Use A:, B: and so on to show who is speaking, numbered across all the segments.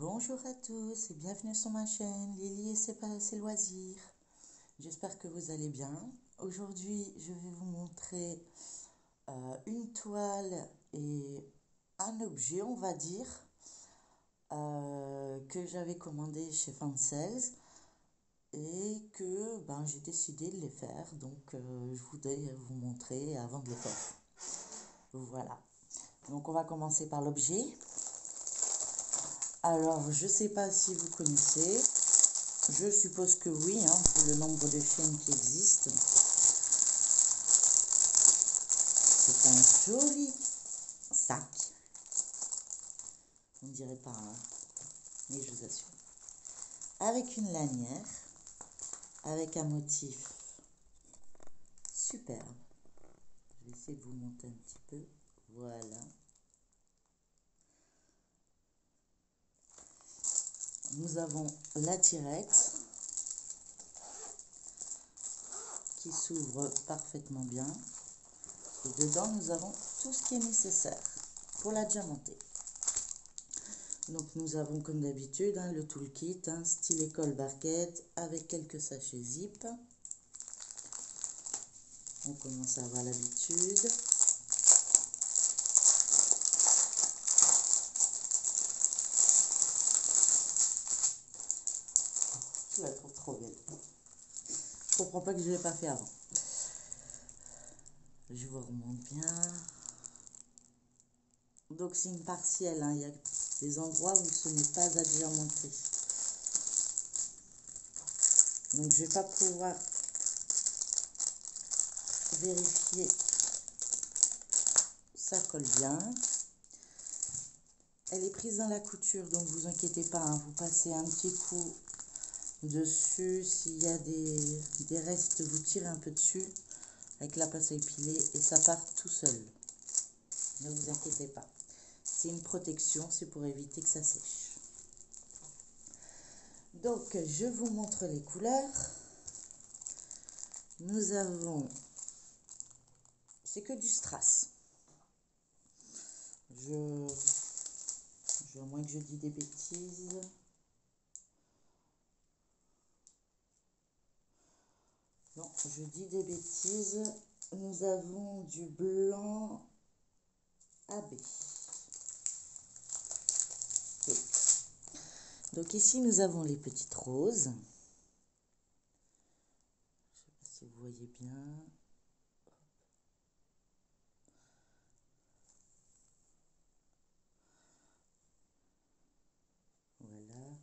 A: Bonjour à tous et bienvenue sur ma chaîne Lily et ses loisirs. J'espère que vous allez bien. Aujourd'hui, je vais vous montrer une toile et un objet, on va dire, que j'avais commandé chez Fansels et que j'ai décidé de les faire. Donc, je voudrais vous montrer avant de les faire. Voilà. Donc, on va commencer par l'objet. Alors, je ne sais pas si vous connaissez, je suppose que oui, vu le nombre de chaînes qui existent. C'est un joli sac, on ne dirait pas, mais je vous assure. Avec une lanière, avec un motif superbe. Je vais essayer de vous monter un petit peu, voilà. Nous avons la tirette qui s'ouvre parfaitement bien. Et dedans, nous avons tout ce qui est nécessaire pour la diamanter. Donc, nous avons comme d'habitude le toolkit, style école barquette avec quelques sachets zip. On commence à avoir l'habitude. Je la trouve trop belle. Je comprends pas que je ne l'ai pas fait avant. Je vous remonte bien. Donc c'est une partielle, il y a des endroits où ce n'est pas à diamanter. Donc je ne vais pas pouvoir vérifier. Ça colle bien. Elle est prise dans la couture, donc vous inquiétez pas, vous passez un petit coup dessus. S'il y a des restes, vous tirez un peu dessus avec la pince à épiler et ça part tout seul. Ne vous inquiétez pas. C'est une protection, c'est pour éviter que ça sèche. Donc, je vous montre les couleurs. Nous avons... C'est que du strass. À moins que je dise des bêtises. Non, je dis des bêtises. Nous avons du blanc AB. Oui. Donc ici, nous avons les petites roses. Je ne sais pas si vous voyez bien. Voilà.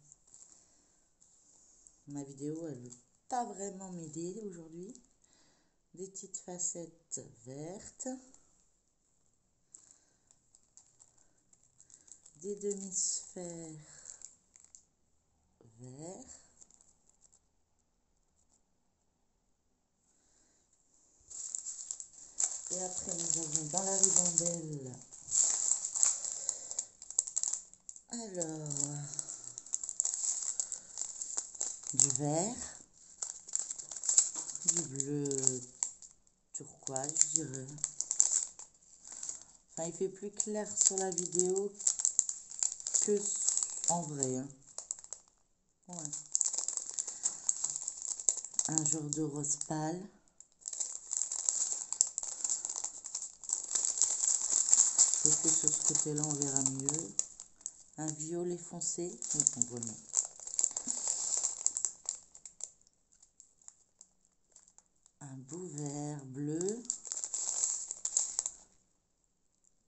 A: Ma vidéo, elle ne veut pas vraiment m'aider aujourd'hui. Des petites facettes vertes. Des demi-sphères verts. Et après, nous avons dans la ribambelle, alors, du vert, du bleu turquoise, je dirais. Enfin, il fait plus clair sur la vidéo que en vrai. Ouais. Un genre de rose pâle. Sauf que sur ce côté-là, on verra mieux. Un violet foncé. Oui, on voit mieux. Un beau vert bleu.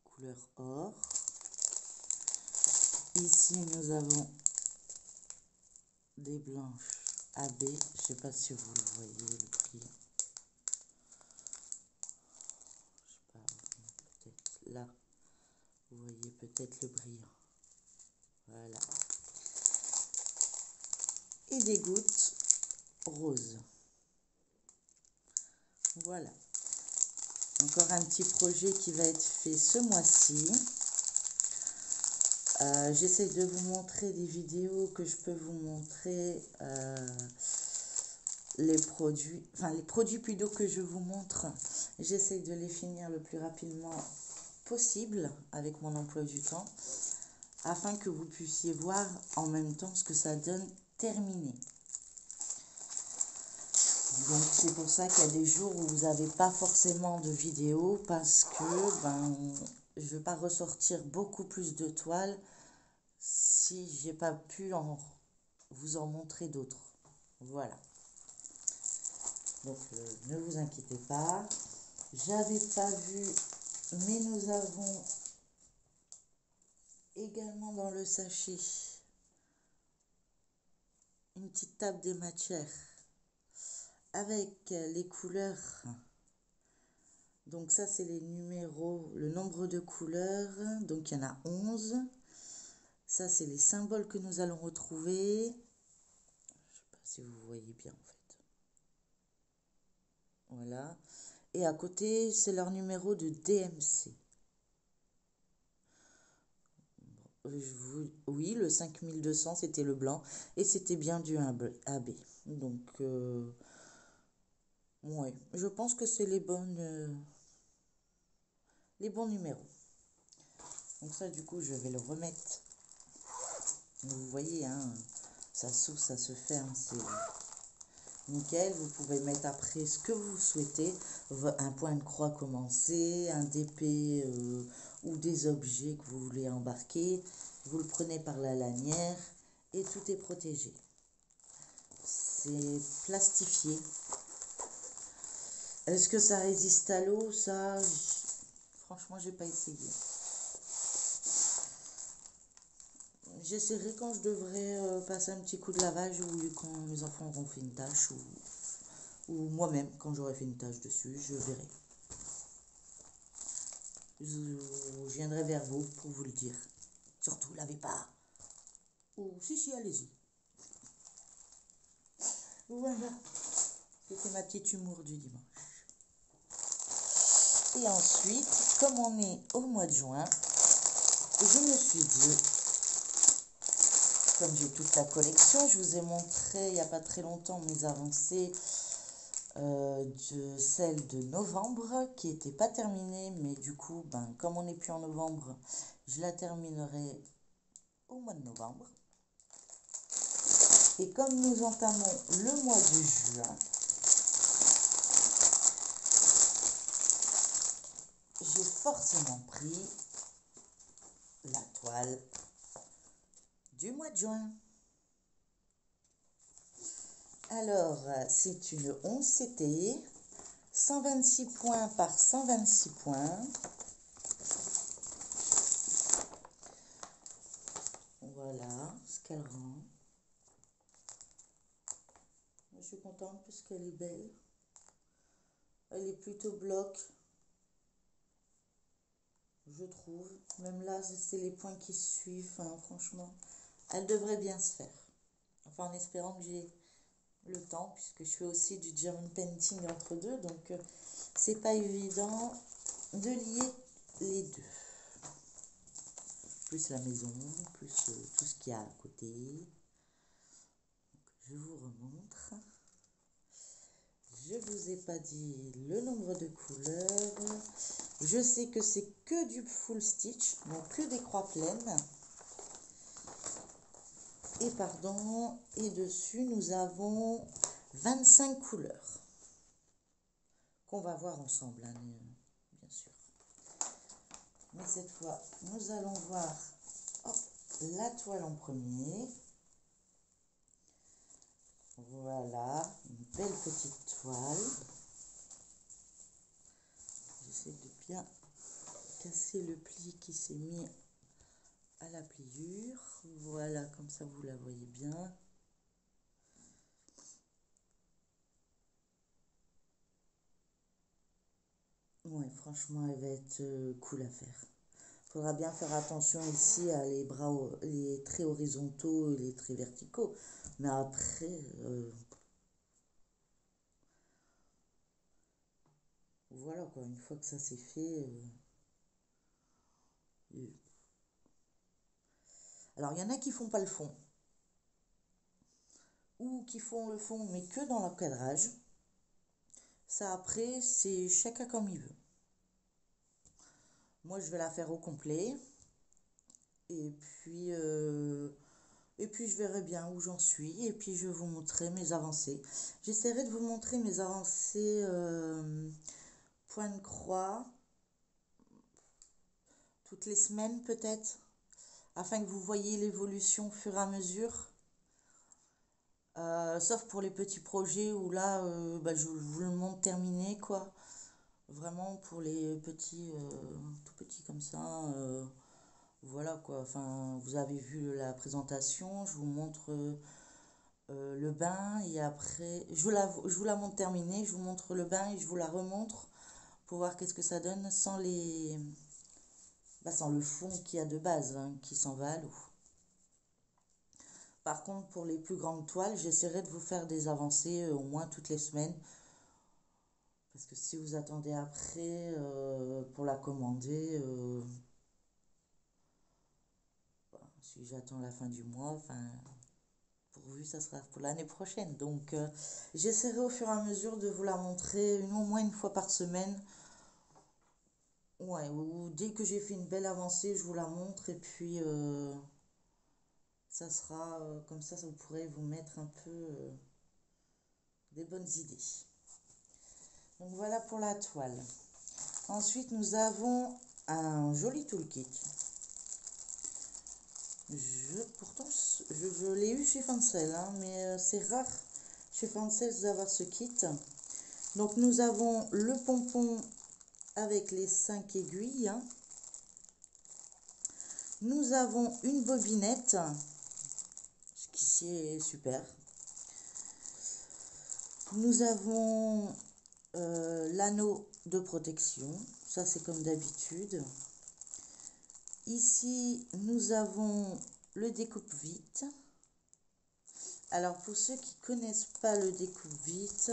A: Couleur or. Ici, nous avons des blanches AB. Je ne sais pas si vous le voyez, le prix. Je sais pas, peut-être là. Vous voyez peut-être le brillant. Voilà. Et des gouttes roses. Voilà. Encore un petit projet qui va être fait ce mois-ci. J'essaie de vous montrer des vidéos que je peux vous montrer les produits plutôt que je vous montre. J'essaie de les finir le plus rapidement possible avec mon emploi du temps. afin que vous puissiez voir en même temps ce que ça donne terminé. Donc c'est pour ça qu'il y a des jours où vous n'avez pas forcément de vidéo parce que je ne vais pas ressortir beaucoup plus de toiles si j'ai pas pu vous en montrer d'autres. Voilà. Donc ne vous inquiétez pas. J'avais pas vu, mais nous avons également dans le sachet une petite table des matières avec les couleurs. Donc ça c'est les numéros, le nombre de couleurs, donc il y en a 11. Ça c'est les symboles que nous allons retrouver. Je ne sais pas si vous voyez bien en fait. Voilà. Et à côté c'est leur numéro de DMC. Oui, le 5200 c'était le blanc et c'était bien du AB. Donc ouais, je pense que c'est les bons numéros. Donc ça du coup je vais le remettre. Vous voyez, hein, ça s'ouvre, ça se ferme, c'est nickel. Vous pouvez mettre après ce que vous souhaitez, un point de croix commencé, un DP ou des objets que vous voulez embarquer. Vous le prenez par la lanière et tout est protégé. C'est plastifié. Est-ce que ça résiste à l'eau? Ça, franchement, j'ai pas essayé. J'essaierai quand je devrais passer un petit coup de lavage ou quand mes enfants auront fait une tâche ou moi-même quand j'aurai fait une tâche dessus, je verrai. Je viendrai vers vous pour vous le dire. Surtout, lavez pas. Ou si, allez-y. Voilà. C'était ma petite humour du dimanche. Et ensuite, comme on est au mois de juin, je me suis dit, comme j'ai toute la collection, je vous ai montré il n'y a pas très longtemps mes avancées de celle de novembre qui n'était pas terminée, mais du coup, comme on n'est plus en novembre, je la terminerai au mois de novembre. Et comme nous entamons le mois de juin, j'ai forcément pris la toile du mois de juin. Alors, c'est une 11 CT, 126 points par 126 points. Voilà ce qu'elle rend. Je suis contente puisqu'elle est belle. Elle est plutôt bloc, je trouve. Même là, c'est les points qui suivent. Enfin, franchement, elle devrait bien se faire. Enfin, en espérant que j'ai le temps, puisque je fais aussi du German painting entre deux. Donc, c'est pas évident de lier les deux. Plus la maison, plus tout ce qu'il y a à côté. Donc, je vous remontre. Je vous ai pas dit le nombre de couleurs. Je sais que c'est que du full stitch, donc que des croix pleines. Et dessus nous avons 25 couleurs qu'on va voir ensemble, hein, bien sûr. Mais cette fois, nous allons voir la toile en premier. Voilà, une belle petite toile. J'essaie de bien casser le pli qui s'est mis à la pliure. Voilà, comme ça vous la voyez bien. Ouais, franchement, elle va être cool à faire. Faudra bien faire attention ici à les bras, les traits horizontaux et les traits verticaux. Mais après, voilà quoi, une fois que ça c'est fait. Alors, il y en a qui font pas le fond. Ou qui font le fond, mais que dans l'encadrage. Ça, après, c'est chacun comme il veut. Moi, je vais la faire au complet. Et puis, je verrai bien où j'en suis. Et puis je vais vous montrer mes avancées. J'essaierai de vous montrer mes avancées point de croix toutes les semaines peut-être, afin que vous voyez l'évolution au fur et à mesure. Sauf pour les petits projets où là, je vous le montre terminé, quoi. Vraiment pour les petits, tout petits comme ça. Voilà quoi. Enfin, vous avez vu la présentation. Je vous montre le bain et après, je vous la montre terminée. Je vous montre le bain et je vous la remontre pour voir qu'est-ce que ça donne sans sans le fond qu'il y a de base, hein, qui s'en va à l'eau. Par contre, pour les plus grandes toiles, j'essaierai de vous faire des avancées au moins toutes les semaines. Parce que si vous attendez après pour la commander, si j'attends la fin du mois, enfin, pourvu, ça sera pour l'année prochaine. Donc, j'essaierai au fur et à mesure de vous la montrer au moins une fois par semaine. Ouais, ou dès que j'ai fait une belle avancée, je vous la montre et puis ça sera comme ça vous pourrez vous mettre un peu des bonnes idées. Donc voilà pour la toile. Ensuite, nous avons un joli toolkit. Pourtant, je l'ai eu chez Fancel, hein, mais c'est rare chez Fancel d'avoir ce kit. Donc, nous avons le pompon avec les 5 aiguilles. Hein. Nous avons une bobinette, ce qui est super. Nous avons l'anneau de protection, ça c'est comme d'habitude. Ici, nous avons le découpe-vite. Alors, pour ceux qui ne connaissent pas le découpe-vite,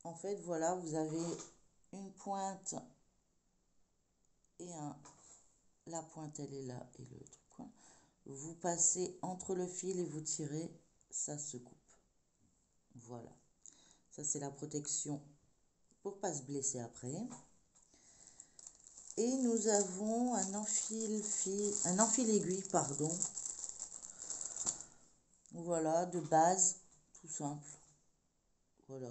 A: en fait, voilà, vous avez une pointe et la pointe, elle est là, et le truc. Vous passez entre le fil et vous tirez, ça se coupe. Voilà. Ça, c'est la protection pour pas se blesser après. Et nous avons un enfil aiguille, pardon. Voilà, de base, tout simple. Voilà.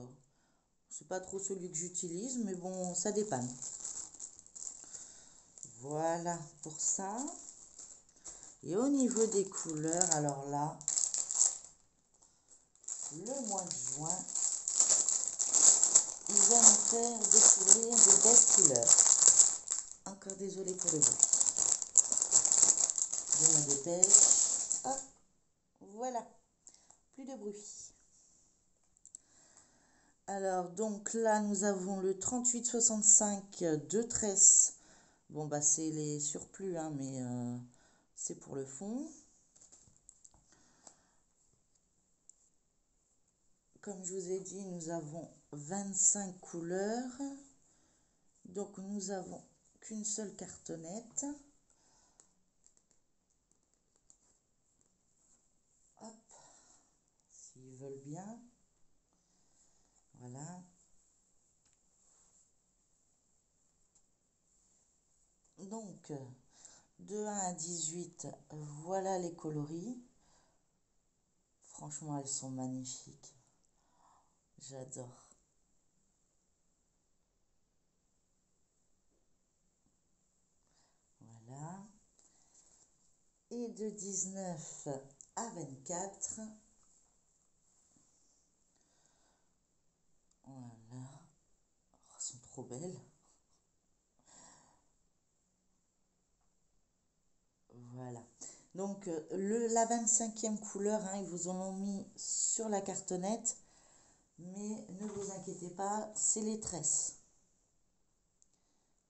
A: C'est pas trop celui que j'utilise, mais bon, ça dépanne. Voilà pour ça. Et au niveau des couleurs, alors là, le mois de juin, il va nous faire découvrir de belles couleurs. Encore désolé pour le bruit. Je me dépêche. Hop, voilà. Plus de bruit. Alors, donc là, nous avons le 38-65 de tresse. Bon, bah, c'est les surplus, hein, mais c'est pour le fond. Comme je vous ai dit, nous avons 25 couleurs. Donc, nous avons qu'une seule cartonnette. Hop, s'ils veulent bien. Voilà. Donc, de 1 à 18, voilà les coloris. Franchement, elles sont magnifiques. J'adore. Voilà. Et de 19 à 24. Voilà. Oh, elles sont trop belles. Voilà. Donc, la 25e couleur, hein, ils vous en ont mis sur la cartonnette. Mais ne vous inquiétez pas, c'est les tresses.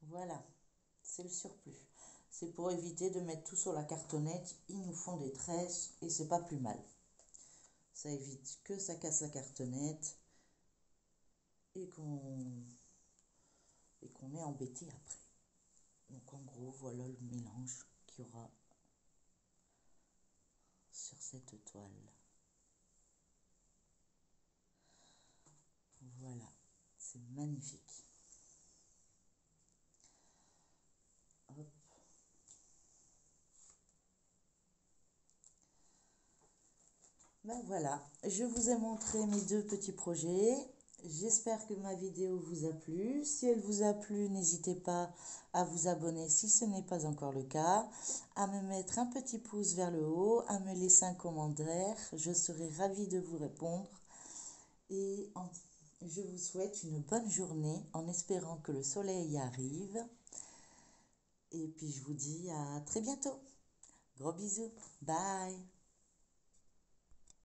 A: Voilà, c'est le surplus. C'est pour éviter de mettre tout sur la cartonnette. Ils nous font des tresses et c'est pas plus mal. Ça évite que ça casse la cartonnette et qu'on est embêté après. Donc en gros, voilà le mélange qu'il y aura sur cette toile. Voilà, c'est magnifique. Hop. Ben voilà, je vous ai montré mes deux petits projets. J'espère que ma vidéo vous a plu. Si elle vous a plu, n'hésitez pas à vous abonner si ce n'est pas encore le cas, à me mettre un petit pouce vers le haut, à me laisser un commentaire. Je serai ravie de vous répondre. Et je vous souhaite une bonne journée en espérant que le soleil arrive. Et puis je vous dis à très bientôt. Gros bisous. Bye.